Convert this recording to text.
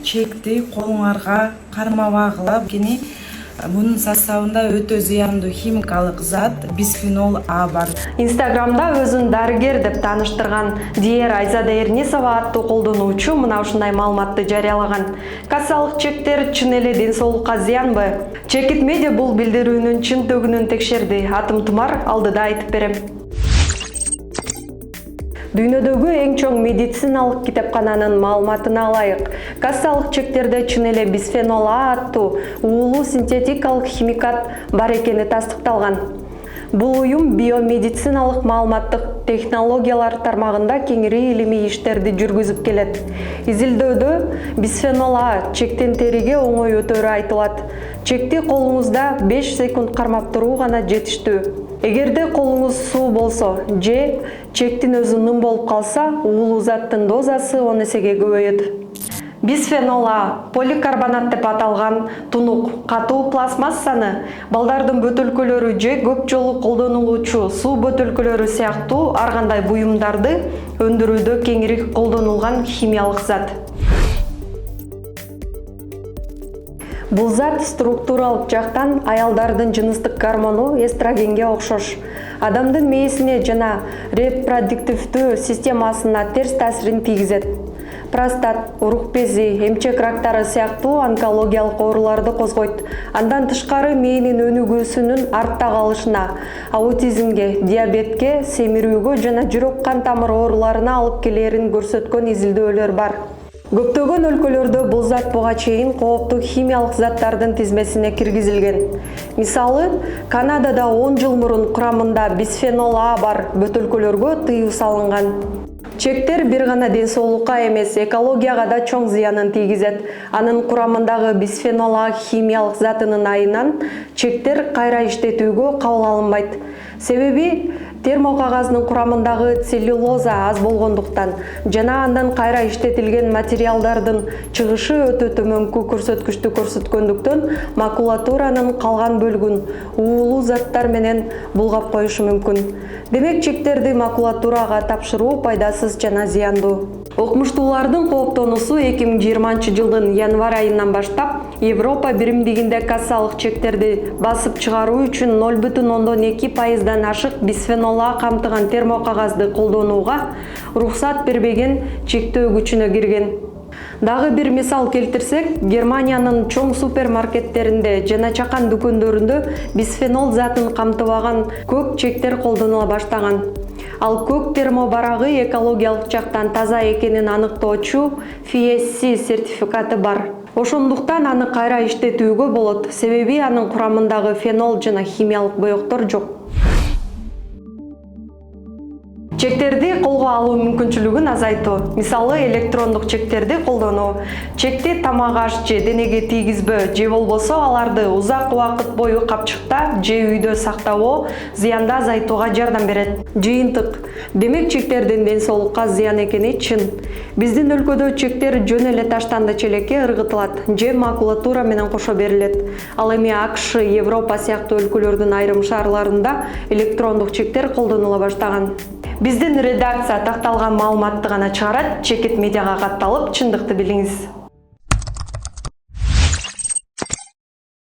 чекти колуңарга кармабагыла. Кени Bunun составында өтө зыяндуу химикалык зат бисфенол А бар. Инстаграмда өзүн дарыгер деп тааныштырган Диер Айзада Эрнисова аттуу колдонуучу мына ушундай маалыматты жарыялаган. Кассалык чектер чын эле ден соолукка зыянбы? Чекит медиа бул билдирүүнүн чын төгүнүн текшерди. Атым Тумар алдыда айтып берем. Дүйнөдөгү эң чоң медициналык китепкананын маалыматына алайык. Кассалык чектерде чын эле бисфенол А аттуу уулуу синтетикалык химикат бар экени тастыкталган. Бул уюм биомедициналык маалыматтык технологиялар тармагында кеңири илимий иштерди жүргүзүп келет. Изилдөөдө бисфенол А чектен териге оңой өтөрү айтылат. Чекти колуңузда 5 секунд кармап туруу гана жетиштүү. Эгерде колуңуз суу болсо же чектин өзү ным болуп калса, уулуу заттын дозасы 10 эсеге көбөйөт. Бисфенол А поликарбонат деп аталган тунук катуу пластмассаны балдардын бөтөлкөлөрү же көп жолу колдонулуучу суу бөтөлкөлөрү сыяктуу ар кандай буюмдарды өндүрүүдө кеңири колдонулган химиялык зат. Бул зат структуралык жактан аялдардын жыныстык гормону эстрогенге окшош. Адамдын мээсине жана репродуктивдүү системасына терс таасирин тийгизет. Простат, урук бези, эмчек рактары сыяктуу онкологиялык ооруларды козгойт. Андан тышкары мээнин өнүгүүсүнүн артта калышына, аутизмге, диабетке, семирүүгө жана жүрөк кан тамыр ооруларына алып келерин көрсөткөн изилдөөлөр бар. Көптөгөн өлкөлөрдө бул зат буга чейин кооптуу химиялык заттардын тизмесине киргизилген. Мисалы, Канадада 10 жыл мурун курамында бисфенол А бар бөтөлкөлөргө тыюу салынган. Чектер бир гана ден соолукка эмес, экологияга да чоң зыянын тийгизет. Анын курамындагы бисфенол А химиялык затынын айынан чектер кайра иштетүүгө кабыл алынбайт. Себеби термокагаздын курамындагы целлюлоза аз болгондуктан жана андан кайра иштетилген материалдардын чыгышы өтө төмөнкү көрсөткүчтү көрсөткөндүктөн макулатуранын калган бөлүгүн уулуу заттар менен булгап коюшу мүмкүн. Демек чектерди макулатурага тапшыруу пайдасыз жана зыяндуу. Окумуштуулардын кооптонуусу 2020 жылдын январь айынан баштап Европа биримдигинде кассалык чектерди басып чыгаруу үчүн 0,2% ашык бисфенол А камтыган термокагазды колдонууга уруксат бербеген чектөө күчүнө кирген. Дагы бир мисал келтирсек, Германиянын чоң супермаркеттеринде жана чакан дүкөндөрүндө бисфенол затын камтыбаган көк чектер колдонула баштаган. Ал көк термобарагы экологиялык жактан таза экенин аныктоочу FSC сертификаты бар. Ошондуктан аны кайра иштетүүгө болот, себеби анын курамындагы фенол жана химиялык боектор жок. Чектерди колго алуу мүмкүнчүлүгүн азайтуу. Мисалы, электрондук чектерди колдонуу. Чекти тамак аш же денеге тийгизбөө же болбосо аларды узак убакыт бою капчыкта же үйдө сактабоо зыянды азайтууга жардам берет. Жыйынтык. Демек чектердин ден соолукка зыян экени чын. Биздин өлкөдө чектер жөн эле таштанды челекке ыргытылат же макулатура менен кошо берилет. Ал эми АКШ, Европа сыяктуу өлкөлөрдүн айрым шаарларында электрондук чектер колдонула баштаган. Биздин редакция такталган маалыматты гана чыгарат, Чекит медиага катталып, чындыкты билиңиз.